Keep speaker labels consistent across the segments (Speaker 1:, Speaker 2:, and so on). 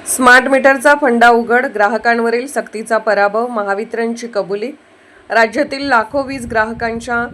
Speaker 1: Smart मीटरचा फंडा उघड, ग्राहकांवरील सक्तीचा पराभव, महावितरणची कबुली। राज्यातील लाखो वीज ग्राहकांच्या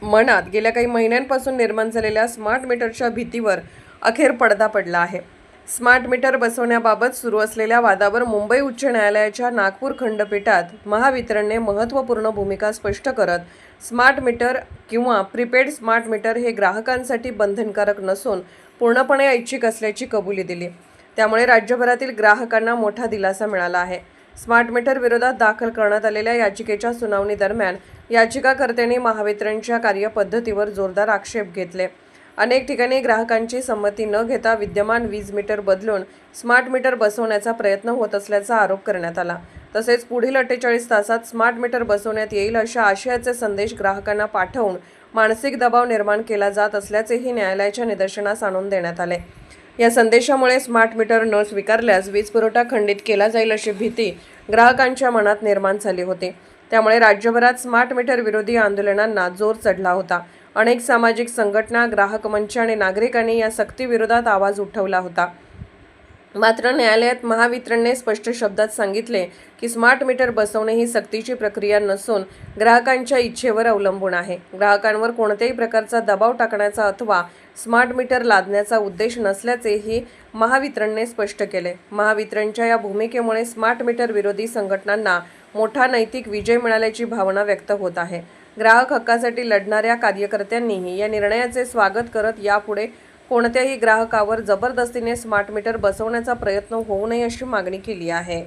Speaker 1: मनात गेल्या काही महिन्यांपासून निर्माण झालेल्या स्मार्ट मीटरच्या भीतीवर अखेर पडदा पडला आहे। स्मार्ट मीटर बसवण्याबाबत सुरू असलेल्या वादावर मुंबई उच्च न्यायालयाच्या नागपूर खंडपीठात महावितरणने महत्त्वपूर्ण भूमिका स्पष्ट करत स्मार्ट मीटर किंवा प्रीपेड स्मार्ट मीटर हे ग्राहकांसाठी बंधनकारक नसून पूर्णपणे ऐच्छिक असल्याची कबुली दिली। त्यामुळे राज्यभरातील ग्राहकांना मोठा दिलासा मिळाला आहे। स्मार्ट मीटर विरोधात दाखल करण्यात आलेल्या याचिकेच्या सुनावणी दरम्यान याचिकाकर्त्यांनी महावितरणच्या कार्यपद्धतीवर जोरदार आक्षेप घेतले। अनेक ठिकाणी ग्राहकांची संमती न घेता विद्यमान वीज मीटर बदलून स्मार्ट मीटर बसवण्याचा प्रयत्न होत असल्याचा आरोप करण्यात आला। तसेच पुढील 48 तासात स्मार्ट मीटर बसवण्यात येईल अशा आशयाचे संदेश ग्राहकांना पाठवून मानसिक दबाव निर्माण केला जात असल्याचेही न्यायालयाच्या निदर्शनास आणून देण्यात आले। या संदेशामुळे स्मार्ट मीटर न स्वीकारल्यास वीज पुरवठा खंडित केला जाईल अशी भीती ग्राहकांच्या मनात निर्माण झाली होती। त्यामुळे राज्यभरात स्मार्ट मीटर विरोधी आंदोलनांना जोर चढला होता। अनेक सामाजिक संघटना, ग्राहक मंच आणि नागरिकांनी या सक्तीविरोधात आवाज उठवला होता। मात्र न्यायालयात महावितरणने स्पष्ट शब्दात सांगितले की स्मार्ट मीटर बसवणे ही सक्तीची प्रक्रिया नसून ग्राहकांच्या इच्छेवर अवलंबून आहे। ग्राहकांवर कोणत्याही प्रकारचा दबाव टाकण्याचा अथवा स्मार्ट मीटर लादण्याचा उद्देश नसल्याचेही महावितरणने स्पष्ट केले। महावितरणच्या या भूमिकेमुळे स्मार्ट मीटर विरोधी संघटनांना मोठा नैतिक विजय मिळाल्याची भावना व्यक्त होत आहे। ग्राहक हक्कासाठी लढणाऱ्या कार्यकर्त्यांनीही या निर्णयाचे स्वागत करत यापुढे कोणत्याही ग्राहकावर जबरदस्तीने स्मार्ट मीटर बसवण्याचा प्रयत्न होऊ नये अशी मागणी केली आहे।